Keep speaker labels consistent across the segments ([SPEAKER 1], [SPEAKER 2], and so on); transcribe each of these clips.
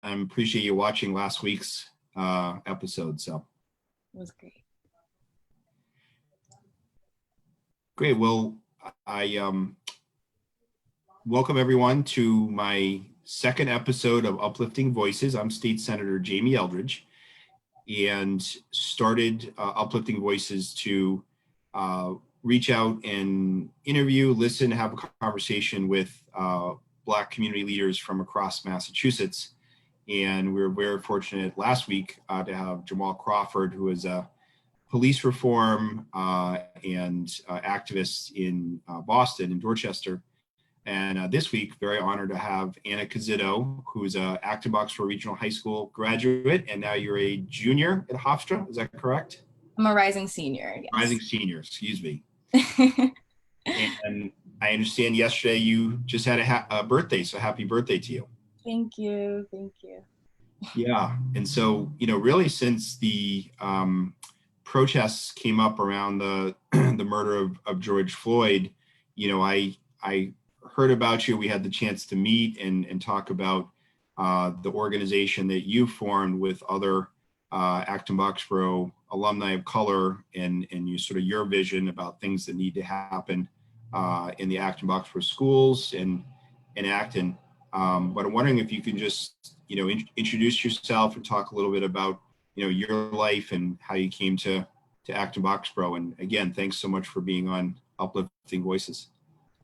[SPEAKER 1] I appreciate you watching last week's episode. So
[SPEAKER 2] it was great.
[SPEAKER 1] Great. Well, I welcome everyone to my second episode of Uplifting Voices. I'm State Senator Jamie Eldridge, and started Uplifting Voices to reach out and interview, listen, have a conversation with Black community leaders from across Massachusetts. And we were very fortunate last week to have Jamal Crawford, who is a police reform and activist in Boston, in Dorchester. And this week, very honored to have Anna Kizito, who is a Acton-Boxborough Regional High School graduate, and now you're a junior at Hofstra, is that correct?
[SPEAKER 2] I'm a rising senior, yes.
[SPEAKER 1] Rising senior, excuse me. And I understand yesterday you just had a birthday, so happy birthday to you.
[SPEAKER 2] Thank you, thank you.
[SPEAKER 1] Yeah, and so, really since the protests came up around the murder of George Floyd, I heard about you. We had the chance to meet and talk about the organization that you formed with other Acton-Boxborough Alumni of Color, and your vision about things that need to happen in the Acton-Boxborough schools and in Acton. But I'm wondering if you can just introduce yourself and talk a little bit about your life and how you came to Acton-Boxborough. And again, thanks so much for being on Uplifting Voices.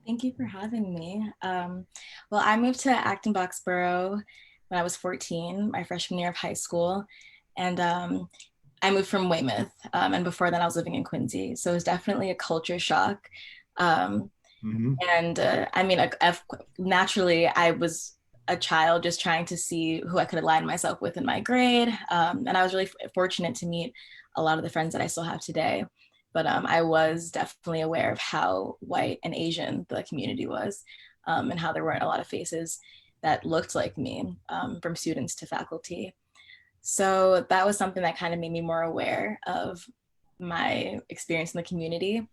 [SPEAKER 2] Thank you for having me. Well, I moved to Acton-Boxborough when I was 14, my freshman year of high school. And I moved from Weymouth. And before that, I was living in Quincy. So it was definitely a culture shock. And naturally, I was a child just trying to see who I could align myself with in my grade. And I was really fortunate to meet a lot of the friends that I still have today. But I was definitely aware of how white and Asian the community was, and how there weren't a lot of faces that looked like me, from students to faculty. So that was something that kind of made me more aware of my experience in the community.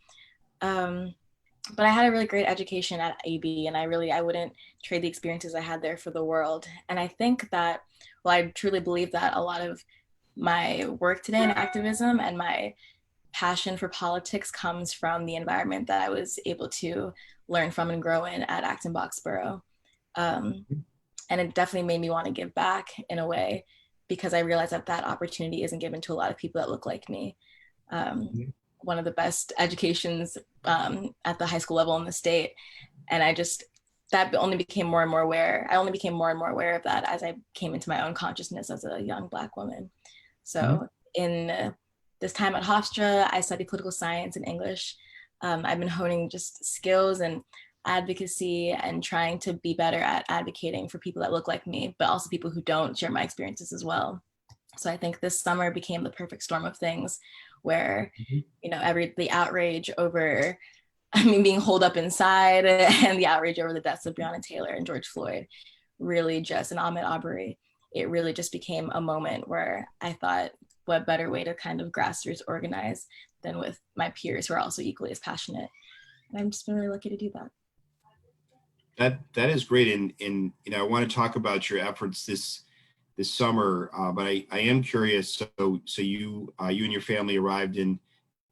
[SPEAKER 2] But I had a really great education at AB, and I wouldn't trade the experiences I had there for the world. And I think that, I truly believe that a lot of my work today in activism and my passion for politics comes from the environment that I was able to learn from and grow in at Acton-Boxborough. And it definitely made me want to give back in a way, because I realized that opportunity isn't given to a lot of people that look like me. One of the best educations at the high school level in the state. And that only became more and more aware. I only became more and more aware of that as I came into my own consciousness as a young Black woman. So in this time at Hofstra, I studied political science and English. I've been honing just skills and advocacy and trying to be better at advocating for people that look like me, but also people who don't share my experiences as well. So I think this summer became the perfect storm of things where, the outrage over, being holed up inside, and the outrage over the deaths of Breonna Taylor and George Floyd and Ahmaud Arbery, it really just became a moment where I thought, what better way to kind of grassroots organize than with my peers who are also equally as passionate. And I've just been really lucky to do that.
[SPEAKER 1] That is great. And I want to talk about your efforts this summer, but I am curious. So you and your family arrived in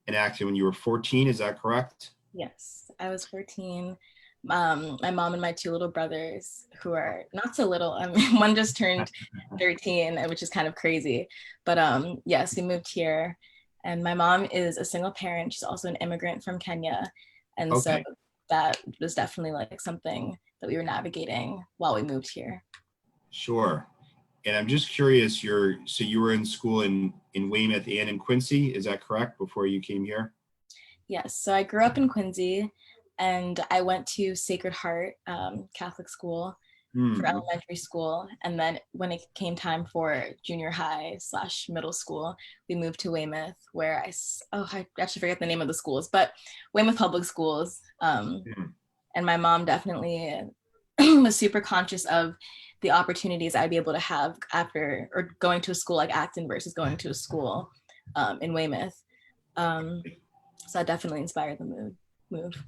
[SPEAKER 1] Acton when you were 14, is that correct?
[SPEAKER 2] Yes, I was 14. My mom and my two little brothers, who are not so little, one just turned 13, which is kind of crazy. But yes, we moved here. And my mom is a single parent. She's also an immigrant from Kenya. And so that was definitely like something that we were navigating while we moved here.
[SPEAKER 1] Sure. And I'm just curious, so you were in school in Weymouth and in Quincy, is that correct, before you came here?
[SPEAKER 2] Yes, so I grew up in Quincy, and I went to Sacred Heart Catholic school for elementary school. And then when it came time for junior high / middle school, we moved to Weymouth, where I actually forget the name of the schools, but Weymouth Public Schools. And my mom definitely was super conscious of the opportunities I'd be able to have after, or going to a school like Acton versus going to a school in Weymouth. So that definitely inspired the move.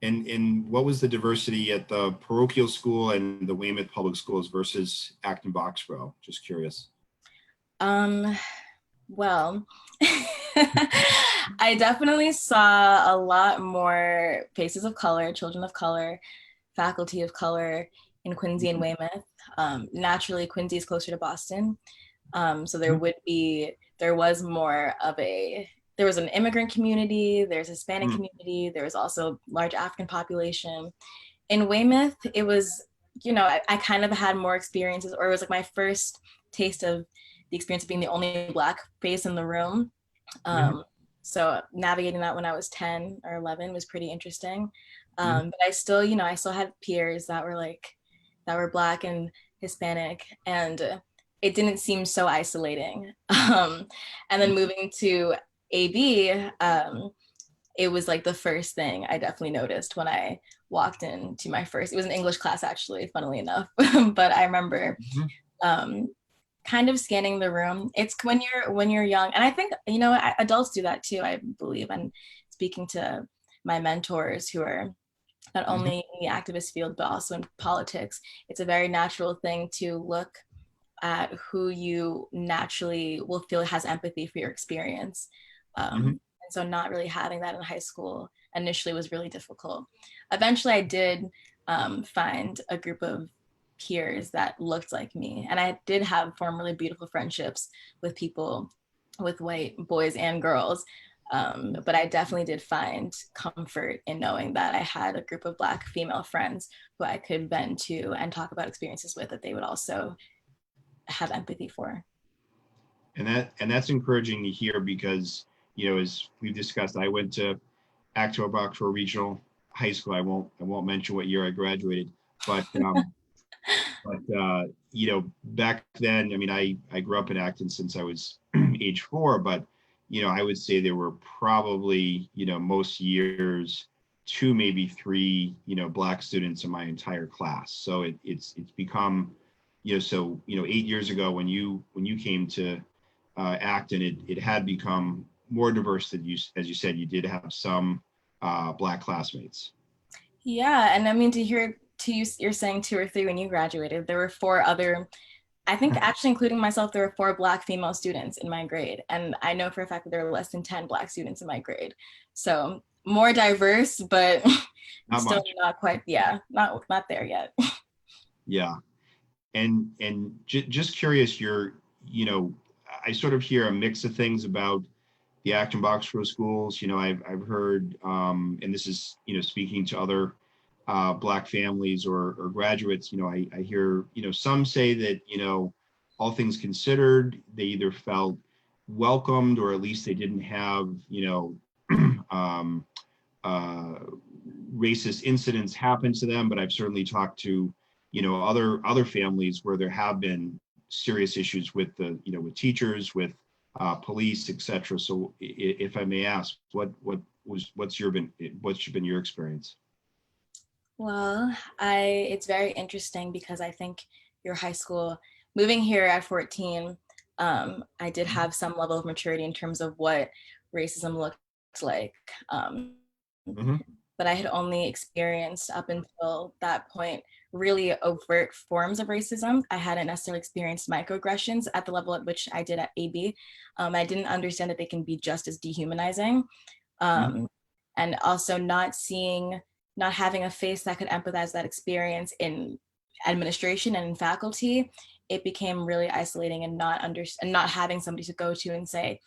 [SPEAKER 1] And what was the diversity at the parochial school and the Weymouth Public Schools versus Acton-Boxborough? Just curious.
[SPEAKER 2] Um, well, I definitely saw a lot more faces of color, children of color, faculty of color in Quincy and Weymouth. Naturally, Quincy is closer to Boston. So there was more of there was an immigrant community, there's a Hispanic community, there was also large African population. In Weymouth, it was, I kind of had more experiences, or it was like my first taste of the experience of being the only Black face in the room. So navigating that when I was 10 or 11 was pretty interesting. But I still had peers that were Black and Hispanic, and it didn't seem so isolating. And then moving to AB, it was like the first thing I definitely noticed when I walked into my first, it was an English class actually, funnily enough. But I remember kind of scanning the room. It's when you're young, and I think adults do that too, I believe. And speaking to my mentors who are not only in the activist field but also in politics, it's a very natural thing to look at who you naturally will feel has empathy for your experience. And so not really having that in high school initially was really difficult. Eventually I did find a group of peers that looked like me. And I did form really beautiful friendships with people, with white boys and girls. But I definitely did find comfort in knowing that I had a group of Black female friends who I could vent to and talk about experiences with that they would also have empathy for.
[SPEAKER 1] And that's encouraging to hear because, as we've discussed, I went to Acton-Boxborough Regional High School. I won't mention what year I graduated, but back then, I mean, I grew up in Acton since I was age 4, but I would say there were probably most years 2, maybe 3 Black students in my entire class. So it's become 8 years ago when you came to Acton, it had become more diverse than as you said, you did have some Black classmates.
[SPEAKER 2] Yeah, and I mean you're saying 2 or 3 when you graduated. There were 4 other, I think actually including myself, there were 4 Black female students in my grade. And I know for a fact that there were less than 10 Black students in my grade. So more diverse, but
[SPEAKER 1] Not
[SPEAKER 2] still
[SPEAKER 1] much.
[SPEAKER 2] not quite, not there yet.
[SPEAKER 1] Yeah. And just curious, I sort of hear a mix of things about the Acton-Boxborough schools. I've heard, and this is, speaking to other Black families or graduates, I hear, some say that, all things considered, they either felt welcomed or at least they didn't have, um, racist incidents happen to them. But I've certainly talked to, other families where there have been serious issues with with teachers, with police, etc. So if I may ask, what's been your experience?
[SPEAKER 2] Well, it's very interesting because I think your high school, moving here at 14, I did have some level of maturity in terms of what racism looked like. But I had only experienced up until that point really overt forms of racism. I hadn't necessarily experienced microaggressions at the level at which I did at AB. I didn't understand that they can be just as dehumanizing. And also not having a face that could empathize that experience in administration and in faculty, it became really isolating and not having somebody to go to and say,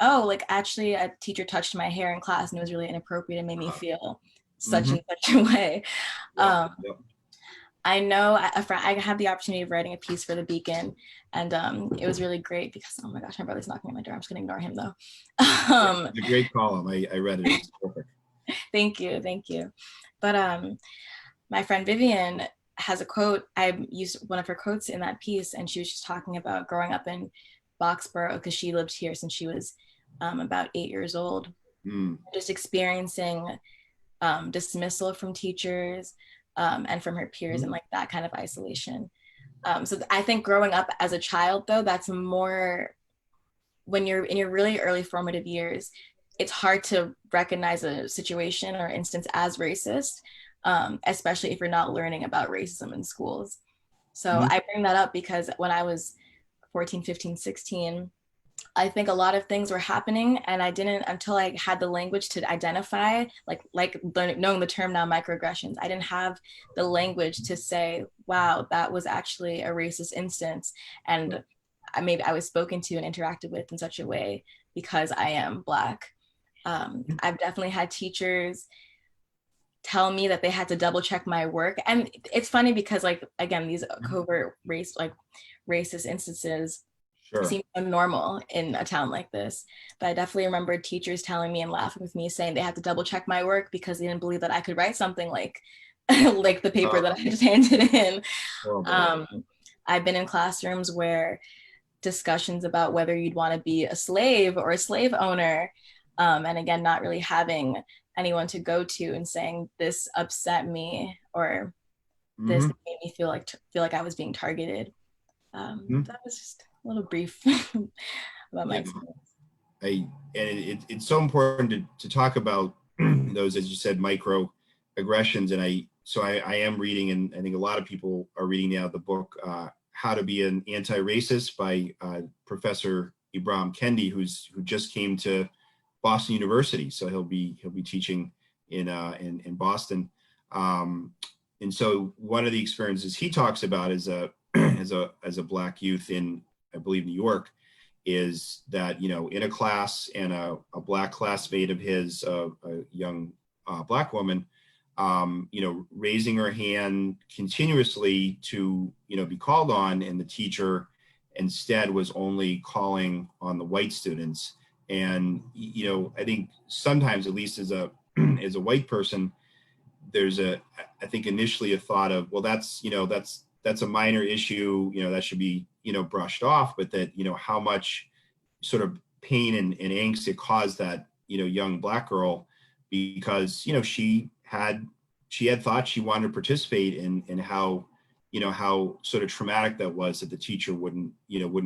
[SPEAKER 2] oh, like actually a teacher touched my hair in class and it was really inappropriate and made me feel such and such a way. I know I had the opportunity of writing a piece for the Beacon, and it was really great because, oh my gosh, my brother's knocking at my door. I'm just gonna ignore him though.
[SPEAKER 1] It's a great column. I read it. It's perfect.
[SPEAKER 2] Thank you. But my friend Vivian has a quote. I used one of her quotes in that piece, and she was just talking about growing up in Boxborough because she lived here since she was about 8 years old. Just experiencing dismissal from teachers and from her peers and like that kind of isolation. So I think growing up as a child, though, that's more when you're in your really early formative years, it's hard to recognize a situation or instance as racist, especially if you're not learning about racism in schools. So
[SPEAKER 1] Mhm.
[SPEAKER 2] I bring that up because when I was 14, 15, 16, I think a lot of things were happening, and I didn't, until I had the language to identify, knowing the term now, microaggressions. I didn't have the language to say, wow, that was actually a racist instance, and maybe I was spoken to and interacted with in such a way because I am Black. I've definitely had teachers tell me that they had to double check my work, and it's funny because, like, again, these covert racist instances
[SPEAKER 1] Sure.
[SPEAKER 2] seem so normal in a town like this. But I definitely remember teachers telling me and laughing with me, saying they had to double check my work because they didn't believe that I could write something like like the paper that I just handed in.
[SPEAKER 1] Horrible.
[SPEAKER 2] Um, I've been in classrooms where discussions about whether you'd want to be a slave or a slave owner, and again, not really having anyone to go to and saying this upset me, or this
[SPEAKER 1] Hmm.
[SPEAKER 2] made me feel like I was being targeted.
[SPEAKER 1] Hmm.
[SPEAKER 2] That was just a little brief about my
[SPEAKER 1] Yeah.
[SPEAKER 2] experience.
[SPEAKER 1] It's so important to talk about those, as you said, microaggressions. And I am reading, and I think a lot of people are reading now, the book How to Be an Anti-Racist by Professor Ibram Kendi, who just came to Boston University. So he'll be teaching in Boston. And so one of the experiences he talks about is as a Black youth in, I believe, New York, is that, in a class, and a Black classmate of his, a young Black woman, raising her hand continuously to, be called on, and the teacher instead was only calling on the white students. And, I think sometimes, at least as a as a white person, there's I think initially a thought of, well, that's a minor issue, that should be, brushed off, but that, how much sort of pain and angst it caused that, young Black girl, because, she had thought she wanted to participate in how, how sort of traumatic that was, that the teacher wouldn't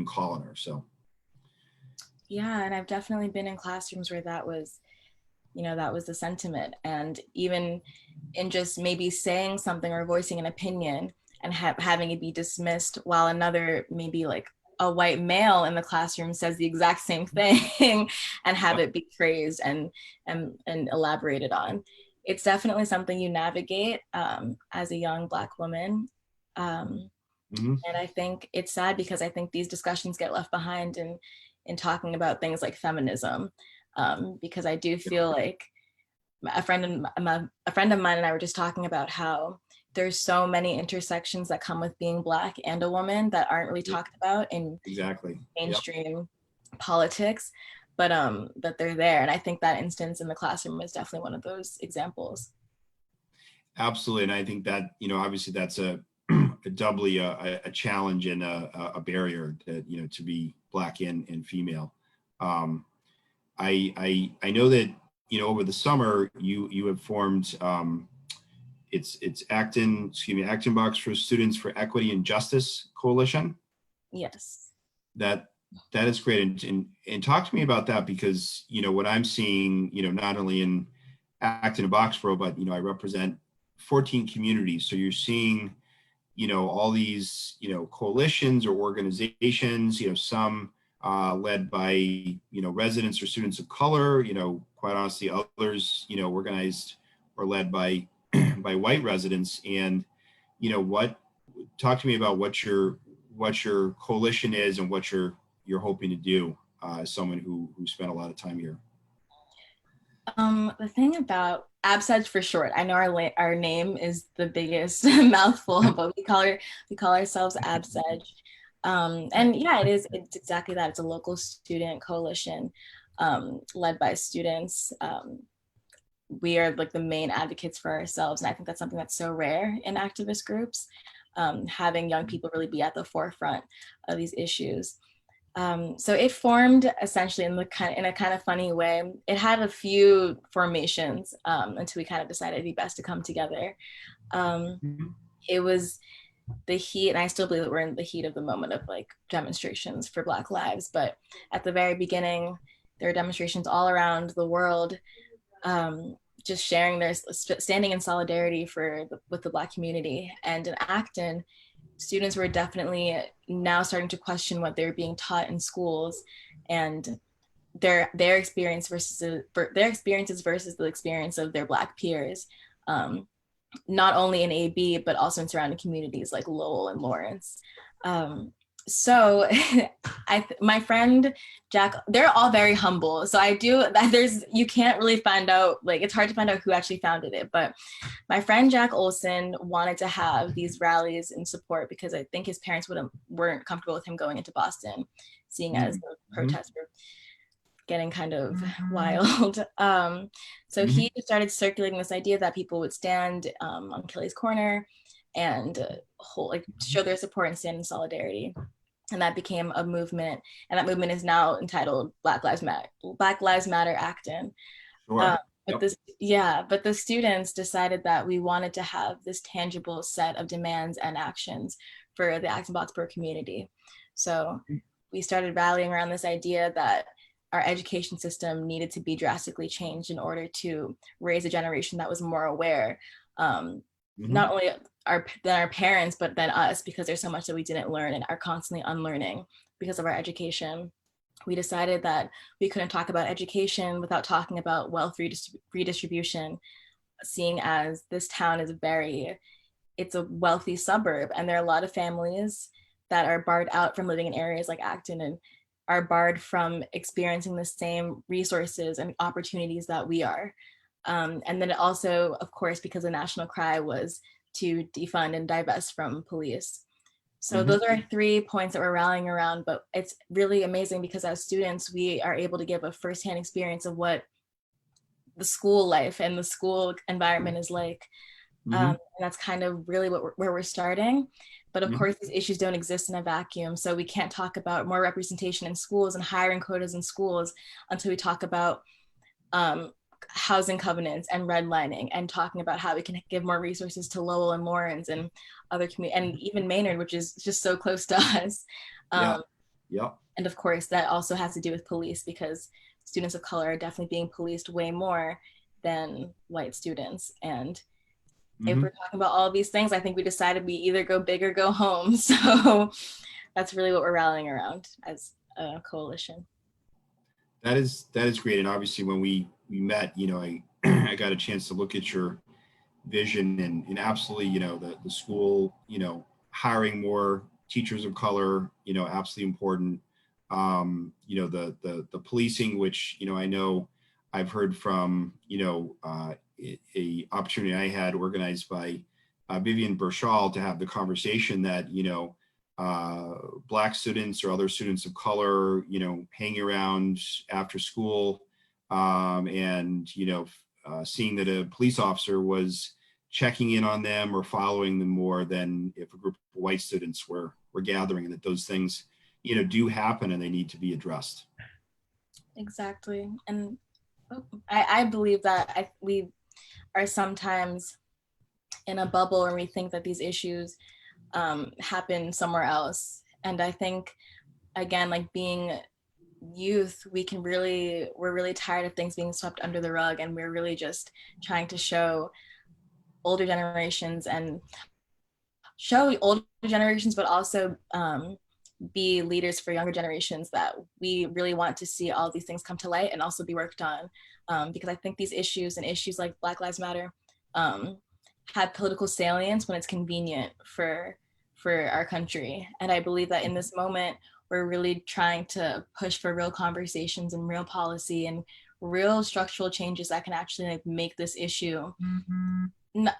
[SPEAKER 1] call on her. So.
[SPEAKER 2] Yeah, and I've definitely been in classrooms where that was the sentiment. And even in just maybe saying something or voicing an opinion and having it be dismissed, while another, maybe like a white male in the classroom, says the exact same thing and have
[SPEAKER 1] Yep.
[SPEAKER 2] it be praised and elaborated on. It's definitely something you navigate as a young Black woman. Um,
[SPEAKER 1] Hmm.
[SPEAKER 2] and I think it's sad because I think these discussions get left behind in talking about things like feminism, because I do feel like a friend of mine and I were just talking about how there's so many intersections that come with being Black and a woman that aren't really talked about in
[SPEAKER 1] Exactly. Yep.
[SPEAKER 2] mainstream politics, but that they're there. And I think that instance in the classroom is definitely one of those examples.
[SPEAKER 1] Absolutely. And I think that, obviously that's a doubly a challenge and a barrier, that, to be Black and female. Um, I know that, over the summer you have formed, it's Acton-Boxborough Students for Equity and Justice Coalition.
[SPEAKER 2] Yes.
[SPEAKER 1] That is great. And talk to me about that, because, what I'm seeing, not only in Acton and Boxborough, but, I represent 14 communities. So you're seeing, all these, coalitions or organizations, some led by, residents or students of color, quite honestly, others, organized or led by by white residents. And, what talk to me about what your coalition is, and what you're hoping to do, as someone who spent a lot of time here.
[SPEAKER 2] The thing about ABSEDGE for short, I know our name is the biggest mouthful, but we call ourselves ABSEDGE. And yeah, it's exactly that. It's a local student coalition, led by students. We are like the main advocates for ourselves, and I think that's something that's so rare in activist groups, having young people really be at the forefront of these issues. So it formed essentially in a kind of funny way. It had a few formations, until we kind of decided it'd be best to come together. Um,
[SPEAKER 1] Mhm.
[SPEAKER 2] it was the heat, and I still believe that we're in the heat of the moment of like demonstrations for Black lives. But at the very beginning, there were demonstrations all around the world, just sharing their standing in solidarity with the Black community. And in Acton, students were definitely now starting to question what they were being taught in schools, and their experiences versus the experience of their Black peers, not only in AB but also in surrounding communities like Lowell and Lawrence. So my friend Jack, they're all very humble. So you can't really find out, like, it's hard to find out who actually founded it. But my friend Jack Olson wanted to have these rallies in support because I think his parents weren't comfortable with him going into Boston, seeing as the protests were getting kind of wild. So he started circulating this idea that people would stand on Kelly's Corner and show their support and stand in solidarity. And that became a movement. And that movement is now entitled Black Lives Matter Acton.
[SPEAKER 1] Sure.
[SPEAKER 2] But the students decided that we wanted to have this tangible set of demands and actions for the Acton-Boxborough community. So we started rallying around this idea that our education system needed to be drastically changed in order to raise a generation that was more aware, not only than our parents, but then us, because there's so much that we didn't learn and are constantly unlearning because of our education. We decided that we couldn't talk about education without talking about wealth redistribution, seeing as this town is it's a wealthy suburb, and there are a lot of families that are barred out from living in areas like Acton and are barred from experiencing the same resources and opportunities that we are. And then it also, of course, because the national cry was to defund and divest from police. So those are 3 points that we're rallying around, but it's really amazing because as students, we are able to give a firsthand experience of what the school life and the school environment is like. And that's kind of really where we're starting. But of course, these issues don't exist in a vacuum. So we can't talk about more representation in schools and hiring quotas in schools until we talk about housing covenants and redlining, and talking about how we can give more resources to Lowell and Lawrence and other communities, and even Maynard, which is just so close to us. And of course, that also has to do with police, because students of color are definitely being policed way more than white students. And if we're talking about all of these things, I think we decided we either go big or go home. So that's really what we're rallying around as a coalition.
[SPEAKER 1] That is great. And obviously when we met, I got a chance to look at your vision, and absolutely, the school, hiring more teachers of color, absolutely important. The policing, which, I know I've heard from, a opportunity I had organized by Vivian Burchall to have the conversation that, Black students or other students of color, hanging around after school, and, seeing that a police officer was checking in on them or following them more than if a group of white students were gathering, and that those things, do happen and they need to be addressed.
[SPEAKER 2] Exactly. And I believe that we are sometimes in a bubble and we think that these issues happen somewhere else. And I think, again, like being youth, we're really tired of things being swept under the rug, and we're really just trying to show older generations, but also be leaders for younger generations, that we really want to see all these things come to light and also be worked on. Because I think these issues and issues like Black Lives Matter have political salience when it's convenient for our country. And I believe that in this moment, we're really trying to push for real conversations and real policy and real structural changes that can actually make this issue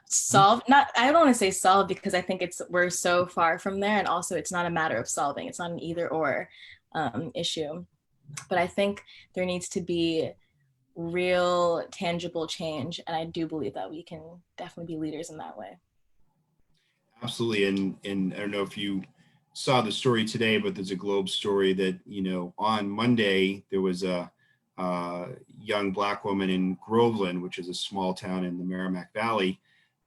[SPEAKER 2] solved. I don't want to say solved, because I think we're so far from there, and also it's not a matter of solving. It's not an either or issue. But I think there needs to be real tangible change, and I do believe that we can definitely be leaders in that way.
[SPEAKER 1] Absolutely. And I don't know if you saw the story today, but there's a Globe story that, on Monday, there was a young Black woman in Groveland, which is a small town in the Merrimack Valley,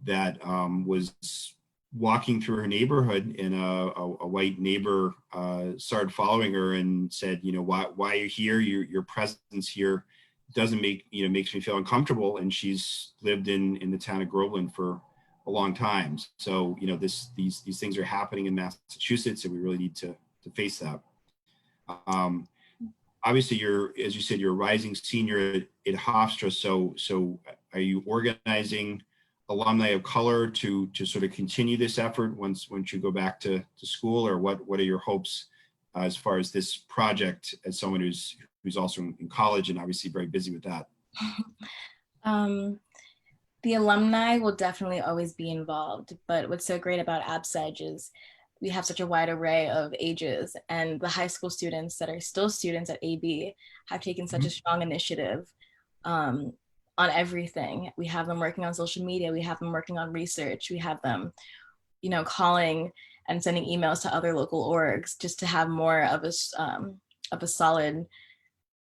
[SPEAKER 1] that was walking through her neighborhood, and a white neighbor started following her and said, why are you here? Your presence here doesn't makes me feel uncomfortable. And she's lived in the town of Groveland for a long time. So, these things are happening in Massachusetts, and we really need to face that. Obviously, as you said, you're a rising senior at Hofstra. So are you organizing Alumni of Color to sort of continue this effort once you go back to school, or what are your hopes as far as this project, as someone who's also in college and obviously very busy with that?
[SPEAKER 2] The alumni will definitely always be involved, but what's so great about AbSeg is we have such a wide array of ages, and the high school students that are still students at AB have taken such a strong initiative on everything. We have them working on social media, we have them working on research, we have them, calling and sending emails to other local orgs just to have more of a solid,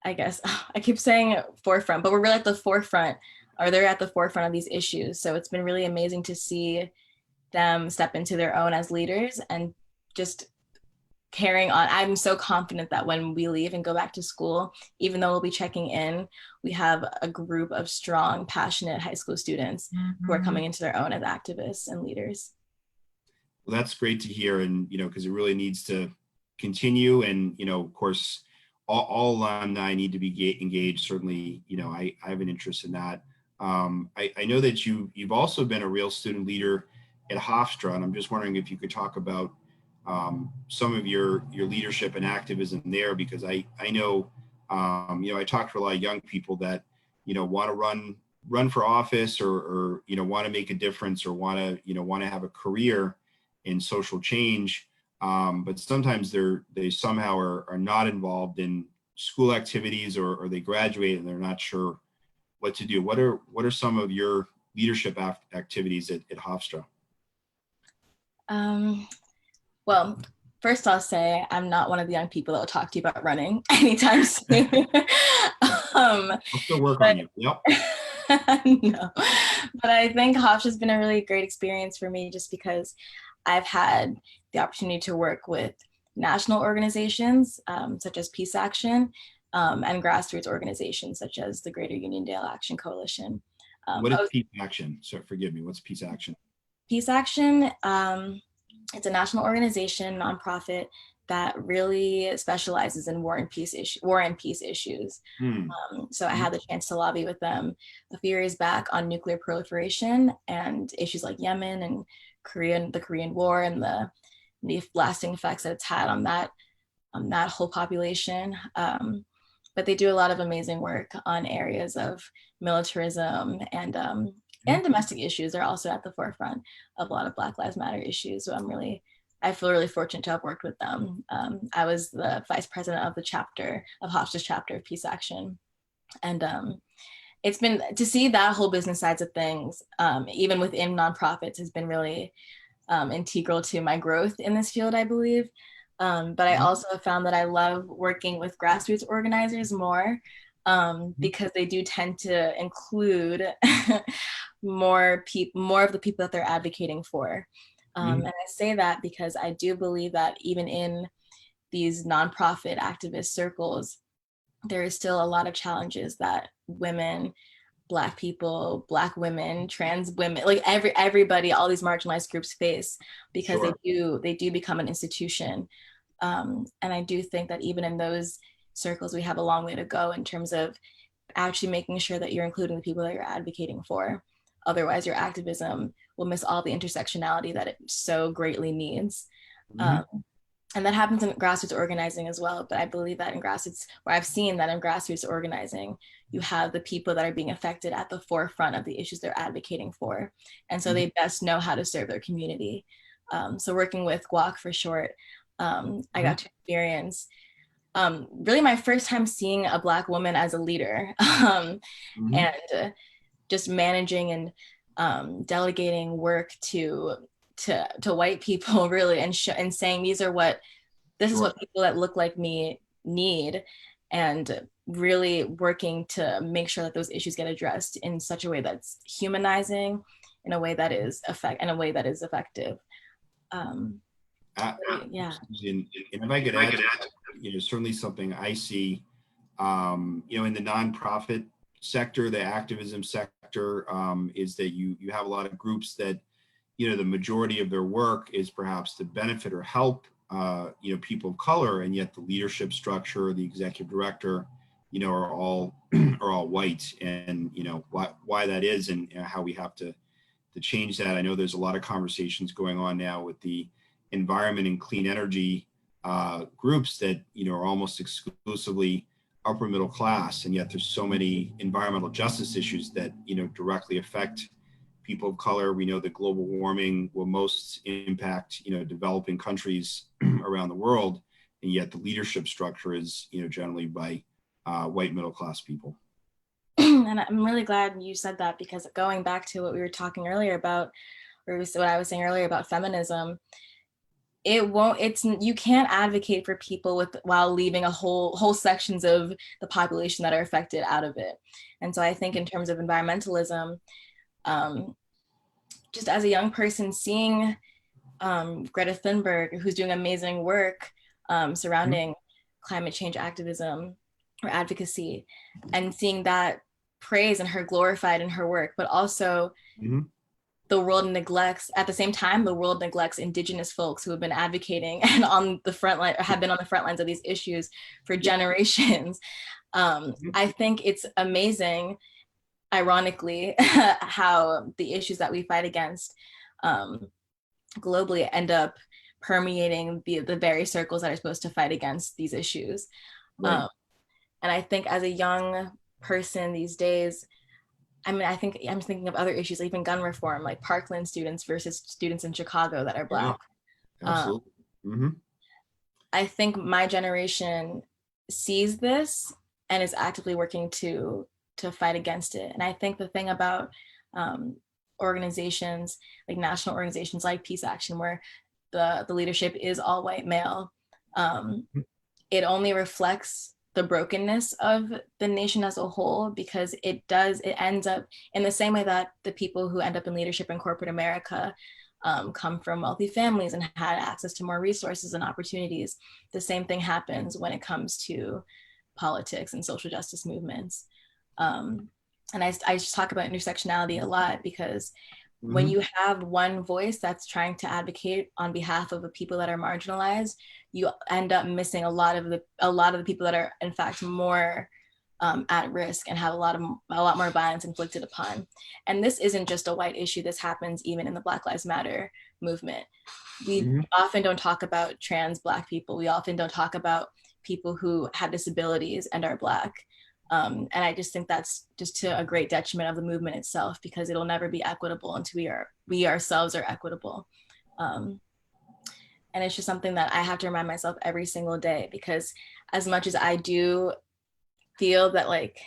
[SPEAKER 2] I guess, I keep saying forefront, but we're really at the forefront, or they're at the forefront of these issues. So it's been really amazing to see them step into their own as leaders and just carrying on. I'm so confident that when we leave and go back to school, even though we'll be checking in, we have a group of strong, passionate high school students who are coming into their own as activists and leaders.
[SPEAKER 1] Well, that's great to hear. And, because it really needs to continue. And, of course, all alumni need to be engaged. Certainly, I have an interest in that. I know that you've also been a real student leader at Hofstra, and I'm just wondering if you could talk about some of your leadership and activism there, because I know, I talk to a lot of young people that, want to run for office, or want to make a difference, or want to have a career in social change. But sometimes they somehow are not involved in school activities, or they graduate and they're not sure what to do. What are some of your leadership activities at Hofstra?
[SPEAKER 2] Well, first I'll say I'm not one of the young people that will talk to you about running anytime soon.
[SPEAKER 1] I'll still work on you. Yep.
[SPEAKER 2] No, but I think Hofstra has been a really great experience for me, just because I've had the opportunity to work with national organizations such as Peace Action, and grassroots organizations such as the Greater Uniondale Action Coalition.
[SPEAKER 1] What is Peace Action? So forgive me, what's Peace Action?
[SPEAKER 2] Peace Action, it's a national organization, nonprofit, that really specializes in war and peace issues. So I had the chance to lobby with them a few years back on nuclear proliferation and issues like Yemen and the Korean War, and the lasting effects that it's had on that whole population. But they do a lot of amazing work on areas of militarism and domestic issues. They're also at the forefront of a lot of Black Lives Matter issues. So I feel really fortunate to have worked with them. I was the vice president of the chapter of Hofstra's chapter of Peace Action. And it's been, to see that whole business sides of things, even within nonprofits, has been really integral to my growth in this field, I believe. But I also have found that I love working with grassroots organizers more, because they do tend to include more of the people that they're advocating for. And I say that because I do believe that even in these nonprofit activist circles, there is still a lot of challenges that women, Black people, Black women, trans women, like everybody, all these marginalized groups face, because they do become an institution. And I do think that even in those circles, we have a long way to go in terms of actually making sure that you're including the people that you're advocating for. Otherwise, your activism will miss all the intersectionality that it so greatly needs. And that happens in grassroots organizing as well. But I believe that in grassroots, where I've seen that in grassroots organizing, you have the people that are being affected at the forefront of the issues they're advocating for. And so they best know how to serve their community. So working with GWAC for short, I got to experience really my first time seeing a Black woman as a leader, and just managing and delegating work to white people, really, and saying this is what people that look like me need, and really working to make sure that those issues get addressed in such a way that's humanizing, in a way that is effective. Yeah.
[SPEAKER 1] And if I could add, certainly something I see, in the nonprofit sector, the activism sector, is that you have a lot of groups that, the majority of their work is perhaps to benefit or help, people of color, and yet the leadership structure, the executive director, are all are all white, and why that is, and how we have to change that. I know there's a lot of conversations going on now with the environment and clean energy groups that are almost exclusively upper middle class, and yet there's so many environmental justice issues that directly affect people of color. We know that global warming will most impact developing countries around the world, and yet the leadership structure is generally by white middle class people.
[SPEAKER 2] And I'm really glad you said that, because going back to what we were talking earlier about, or what I was saying earlier about feminism, you can't advocate for people while leaving a whole sections of the population that are affected out of it. And so I think in terms of environmentalism, just as a young person, seeing Greta Thunberg, who's doing amazing work surrounding climate change activism or advocacy, and seeing that praise and her glorified in her work, but also the world neglects, at the same time, the world neglects Indigenous folks who have been advocating and on the front line, have been on the front lines of these issues for generations. I think it's amazing, ironically, how the issues that we fight against globally end up permeating the very circles that are supposed to fight against these issues. Right. And I think as a young person these days, I think I'm thinking of other issues, even gun reform, like Parkland students versus students in Chicago that are Black.
[SPEAKER 1] Yeah, absolutely.
[SPEAKER 2] I think my generation sees this and is actively working to fight against it. And I think the thing about organizations, like national organizations like Peace Action, where the leadership is all white male, it only reflects the brokenness of the nation as a whole, because it ends up in the same way that the people who end up in leadership in corporate America come from wealthy families and had access to more resources and opportunities. The same thing happens when it comes to politics and social justice movements. And I just talk about intersectionality a lot, because when you have one voice that's trying to advocate on behalf of the people that are marginalized, you end up missing a lot of the people that are in fact more at risk and have a lot more violence inflicted upon. And this isn't just a white issue. This happens even in the Black Lives Matter movement. We often don't talk about trans Black people. We often don't talk about people who have disabilities and are Black. And I just think that's just to a great detriment of the movement itself, because it'll never be equitable until we ourselves are equitable. And it's just something that I have to remind myself every single day, because as much as I do feel that like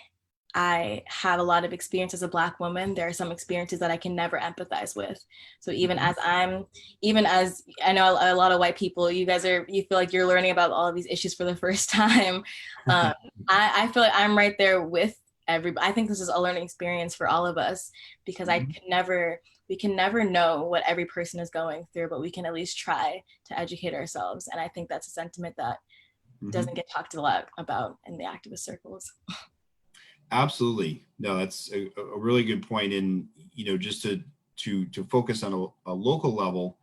[SPEAKER 2] I have a lot of experience as a Black woman, there are some experiences that I can never empathize with. So even as I know a lot of white people, you feel like you're learning about all of these issues for the first time. I feel like I'm right there with everybody. I think this is a learning experience for all of us, because we can never know what every person is going through, but we can at least try to educate ourselves. And I think that's a sentiment that doesn't get talked a lot about in the activist circles.
[SPEAKER 1] Absolutely. No, that's a really good point. And, just to focus on a local level,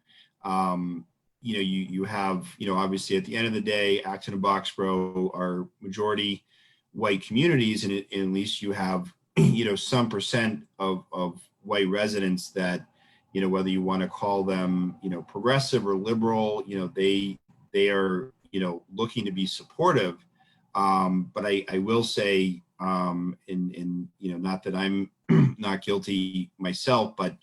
[SPEAKER 1] you have, obviously at the end of the day, Acton-Boxborough are majority white communities, and at least you have, some percent of white residents that, whether you want to call them, progressive or liberal, they are, looking to be supportive. But I will say, not that I'm not guilty myself, but,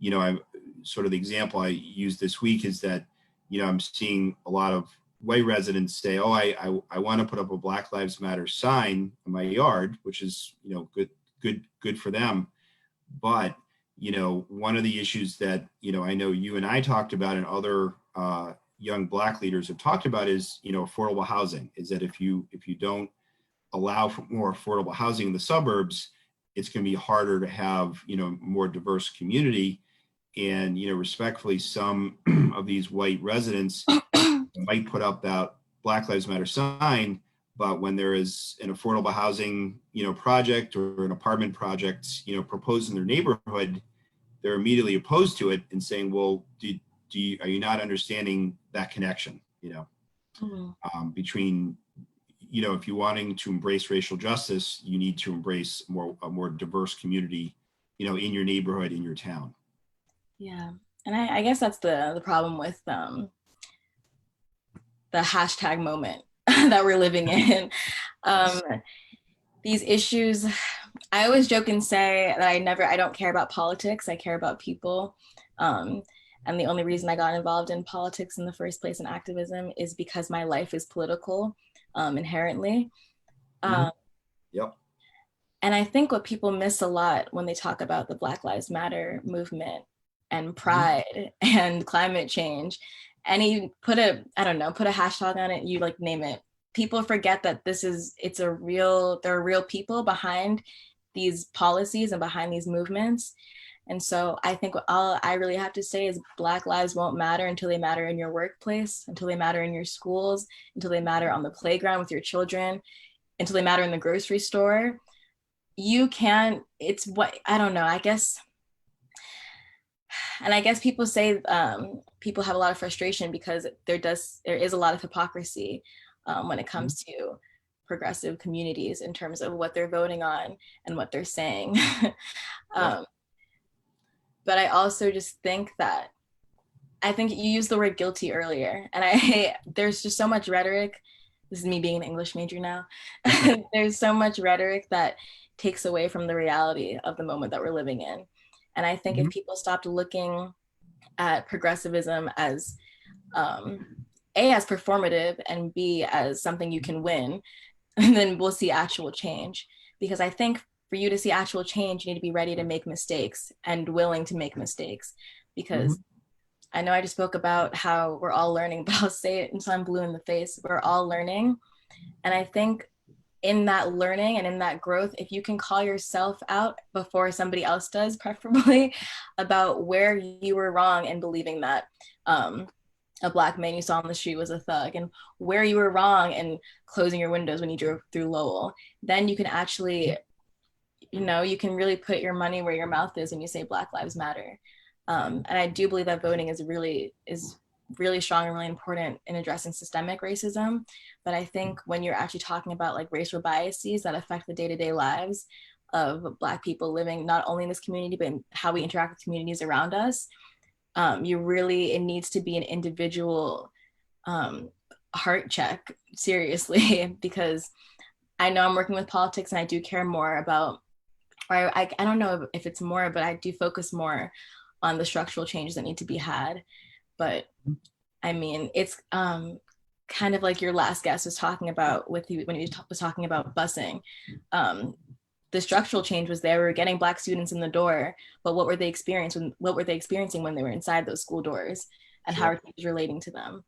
[SPEAKER 1] I'm sort of the example I used this week is that, I'm seeing a lot of white residents say, oh, I want to put up a Black Lives Matter sign in my yard, which is, good for them. But, one of the issues that, I know you and I talked about, and other young Black leaders have talked about, is, affordable housing, is that if you don't allow for more affordable housing in the suburbs, it's going to be harder to have, more diverse community. And, respectfully, some of these white residents might put up that Black Lives Matter sign, but when there is an affordable housing, project or an apartment project, proposed in their neighborhood, they're immediately opposed to it and saying, well, are you not understanding that connection, between, if you're wanting to embrace racial justice, you need to embrace a more diverse community, in your neighborhood, in your town.
[SPEAKER 2] Yeah. And I guess that's the problem with the hashtag moment that we're living in. These issues, I always joke and say that I don't care about politics, I care about people. And the only reason I got involved in politics in the first place in activism is because my life is political, inherently.
[SPEAKER 1] Yep.
[SPEAKER 2] And I think what people miss a lot when they talk about the Black Lives Matter movement and pride and climate change, and you put a hashtag on it, you like name it, people forget that there are real people behind these policies and behind these movements. And so I think all I really have to say is Black lives won't matter until they matter in your workplace, until they matter in your schools, until they matter on the playground with your children, until they matter in the grocery store. I guess, and I guess people say people have a lot of frustration because there is a lot of hypocrisy when it comes to progressive communities in terms of what they're voting on and what they're saying. But I also just think that, I think you used the word guilty earlier, and there's just so much rhetoric. This is me being an English major now. There's so much rhetoric that takes away from the reality of the moment that we're living in. And I think if people stopped looking at progressivism as A, as performative, and B, as something you can win, and then we'll see actual change. Because I think for you to see actual change, you need to be ready to make mistakes and willing to make mistakes. Because I know I just spoke about how we're all learning, but I'll say it until I'm blue in the face. We're all learning. And I think in that learning and in that growth, if you can call yourself out before somebody else does, preferably, about where you were wrong in believing that a Black man you saw on the street was a thug, and where you were wrong in closing your windows when you drove through Lowell, then you can actually, you can really put your money where your mouth is when you say Black Lives Matter. And I do believe that voting is really strong and really important in addressing systemic racism. But I think when you're actually talking about like racial biases that affect the day-to-day lives of Black people living not only in this community, but in how we interact with communities around us, it needs to be an individual heart check, seriously, because I know I'm working with politics and I do care more about, or I don't know if it's more, but I do focus more on the structural changes that need to be had. But I mean, it's kind of like your last guest was talking about when he was talking about busing. The structural change was there. We were getting Black students in the door, but what were they experiencing when they were inside those school doors, and how are teachers relating to them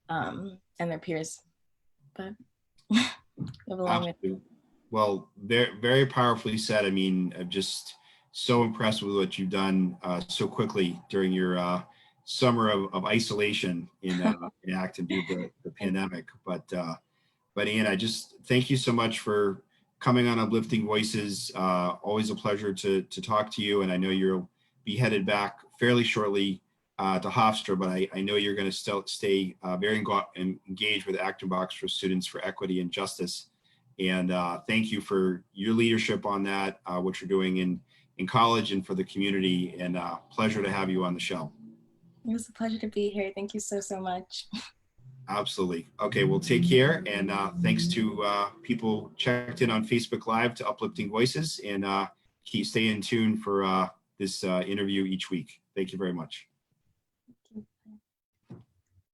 [SPEAKER 2] and their peers? But we have a long way.
[SPEAKER 1] Well, very, very powerfully said. I mean, I'm just so impressed with what you've done so quickly during your summer of isolation in Acton due to the pandemic. But Anna, I just thank you so much for coming on Uplifting Voices. Always a pleasure to talk to you. And I know you'll be headed back fairly shortly to Hofstra, but I know you're going to still stay very engaged with Acton-Boxborough Students for Equity and Justice. And thank you for your leadership on that, what you're doing in college and for the community. And pleasure to have you on the show.
[SPEAKER 2] It was a pleasure to be here. Thank you so much.
[SPEAKER 1] Absolutely. Okay, well, take care. And thanks to people checked in on Facebook Live to Uplifting Voices, and stay in tune for this interview each week. Thank you very much.